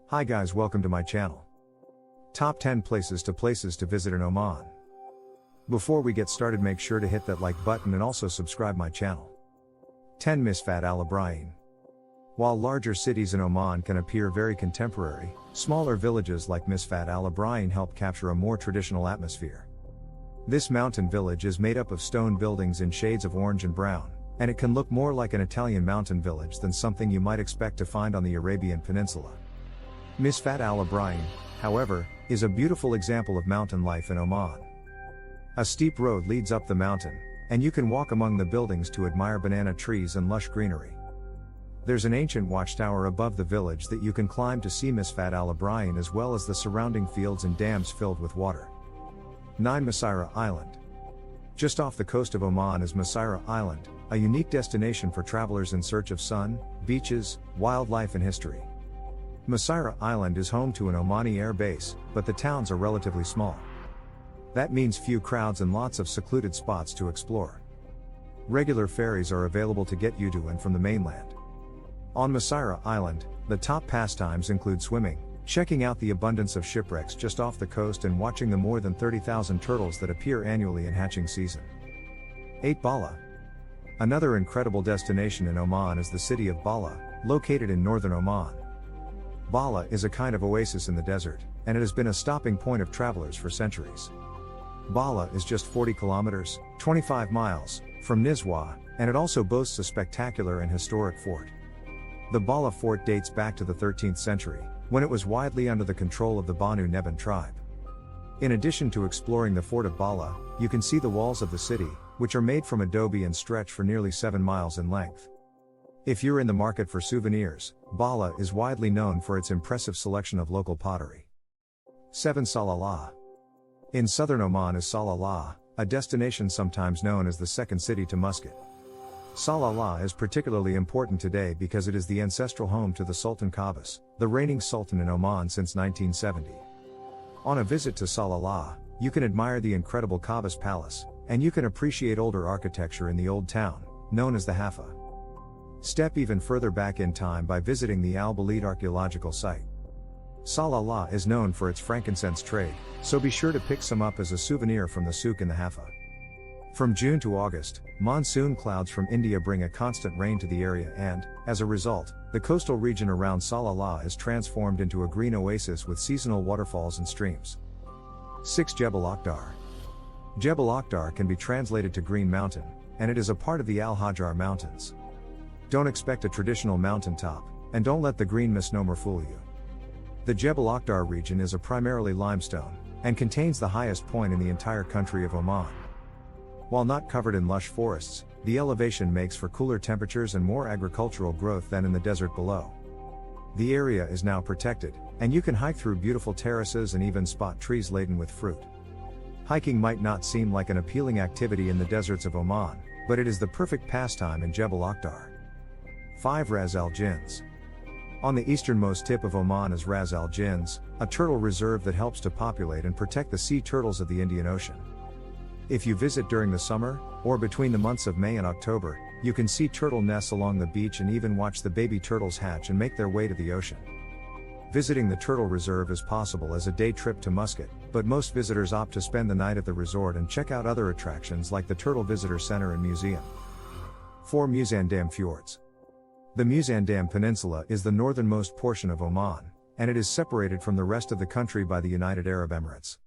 Hi guys, welcome to my channel. Top 10 places to visit in Oman. Before we get started, make sure to hit that like button and also subscribe my channel. 10 Misfat Al Ibrahim. While larger cities in Oman can appear very contemporary, smaller villages like Misfat Al Ibrahim help capture a more traditional atmosphere. This mountain village is made up of stone buildings in shades of orange and brown, and it can look more like an Italian mountain village than something you might expect to find on the Arabian Peninsula. Misfat Al Ibrahim, however, is a beautiful example of mountain life in Oman. A steep road leads up the mountain, and you can walk among the buildings to admire banana trees and lush greenery. There's an ancient watchtower above the village that you can climb to see Misfat Al Ibrahim, as well as the surrounding fields and dams filled with water. 9 Masira Island. Just off the coast of Oman is Masira Island, a unique destination for travelers in search of sun, beaches, wildlife and history. Masira Island is home to an Omani air base, but the towns are relatively small. That means few crowds and lots of secluded spots to explore. Regular ferries are available to get you to and from the mainland. On Masira Island, the top pastimes include swimming, checking out the abundance of shipwrecks just off the coast and watching the more than 30,000 turtles that appear annually in hatching season. 8 Bala. Another incredible destination in Oman is the city of Bala, located in northern Oman. Bala is a kind of oasis in the desert, and it has been a stopping point of travelers for centuries. Bala is just 40 kilometers, 25 miles, from Nizwa, and it also boasts a spectacular and historic fort. The Bala fort dates back to the 13th century, when it was widely under the control of the Banu Neban tribe. In addition to exploring the fort of Bala, you can see the walls of the city, which are made from adobe and stretch for nearly 7 miles in length. If you're in the market for souvenirs, Bala is widely known for its impressive selection of local pottery. 7 Salalah. In southern Oman is Salalah, a destination sometimes known as the second city to Muscat. Salalah is particularly important today because it is the ancestral home to the Sultan Qaboos, the reigning sultan in Oman since 1970. On a visit to Salalah, you can admire the incredible Qaboos Palace, and you can appreciate older architecture in the old town, known as the Hafa. Step even further back in time by visiting the Al-Balid archaeological site. Salalah is known for its frankincense trade, so be sure to pick some up as a souvenir from the souk in the Hafa. From June to August, monsoon clouds from India bring a constant rain to the area and, as a result, the coastal region around Salalah is transformed into a green oasis with seasonal waterfalls and streams. 6 Jebel Akhdar. Jebel Akhdar can be translated to Green Mountain, and it is a part of the Al-Hajar Mountains. Don't expect a traditional mountaintop, and don't let the green misnomer fool you. The Jebel Akhdar region is a primarily limestone, and contains the highest point in the entire country of Oman. While not covered in lush forests, the elevation makes for cooler temperatures and more agricultural growth than in the desert below. The area is now protected, and you can hike through beautiful terraces and even spot trees laden with fruit. Hiking might not seem like an appealing activity in the deserts of Oman, but it is the perfect pastime in Jebel Akhdar. 5 Ras Al Jins. On the easternmost tip of Oman is Ras Al Jins, a turtle reserve that helps to populate and protect the sea turtles of the Indian Ocean. If you visit during the summer, or between the months of May and October, you can see turtle nests along the beach and even watch the baby turtles hatch and make their way to the ocean. Visiting the turtle reserve is possible as a day trip to Muscat, but most visitors opt to spend the night at the resort and check out other attractions like the Turtle Visitor Center and Museum. 4 Newzealand Fjords. The Newzealand Peninsula is the northernmost portion of Oman, and it is separated from the rest of the country by the United Arab Emirates.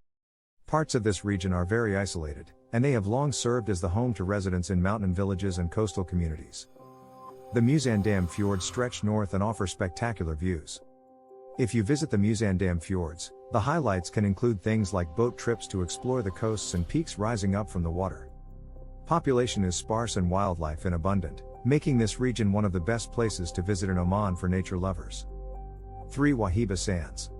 Parts of this region are very isolated, and they have long served as the home to residents in mountain villages and coastal communities. The Newzealand Fjords stretch north and offer spectacular views. If you visit the Newzealand Fjords, the highlights can include things like boat trips to explore the coasts and peaks rising up from the water. Population is sparse and wildlife in abundant, making this region one of the best places to visit in Oman for nature lovers. 3 Wahiba Sands.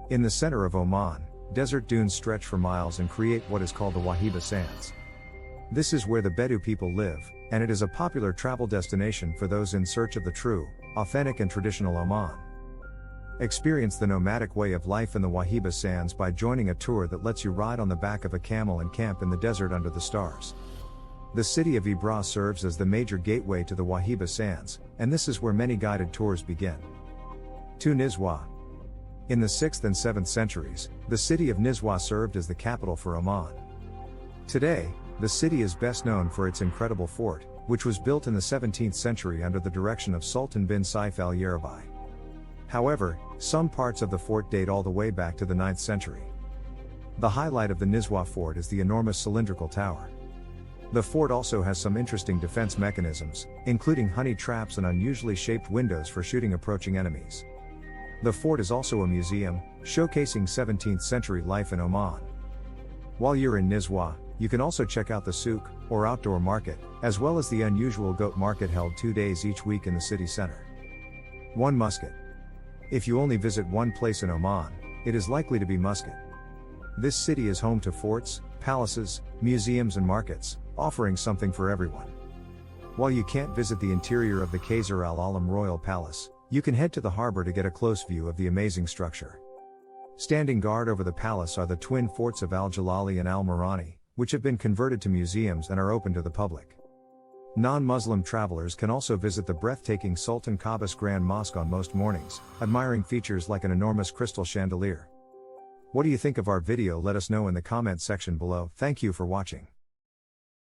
In the center of Oman, desert dunes stretch for miles and create what is called the Wahiba Sands. This is where the Bedu people live, and it is a popular travel destination for those in search of the true, authentic and traditional Oman. Experience the nomadic way of life in the Wahiba Sands by joining a tour that lets you ride on the back of a camel and camp in the desert under the stars. The city of Ibra serves as the major gateway to the Wahiba Sands, and this is where many guided tours begin. 2 Nizwa. In the 6th and 7th centuries, the city of Nizwa served as the capital for Oman. Today, the city is best known for its incredible fort, which was built in the 17th century under the direction of Sultan bin Saif al-Yarabi. However, some parts of the fort date all the way back to the 9th century. The highlight of the Nizwa fort is the enormous cylindrical tower. The fort also has some interesting defense mechanisms, including honey traps and unusually shaped windows for shooting approaching enemies. The fort is also a museum, showcasing 17th century life in Oman. While you're in Nizwa, you can also check out the souk, or outdoor market, as well as the unusual goat market held 2 days each week in the city center. 1. Muscat. If you only visit one place in Oman, it is likely to be Muscat. This city is home to forts, palaces, museums and markets, offering something for everyone. While you can't visit the interior of the Qasr al-Alam Royal Palace, you can head to the harbor to get a close view of the amazing structure. Standing guard over the palace are the twin forts of Al-Jalali and Al-Marani, which have been converted to museums and are open to the public. Non-Muslim travelers can also visit the breathtaking Sultan Qaboos Grand Mosque on most mornings, admiring features like an enormous crystal chandelier. What do you think of our video? Let us know in the comment section below. Thank you for watching.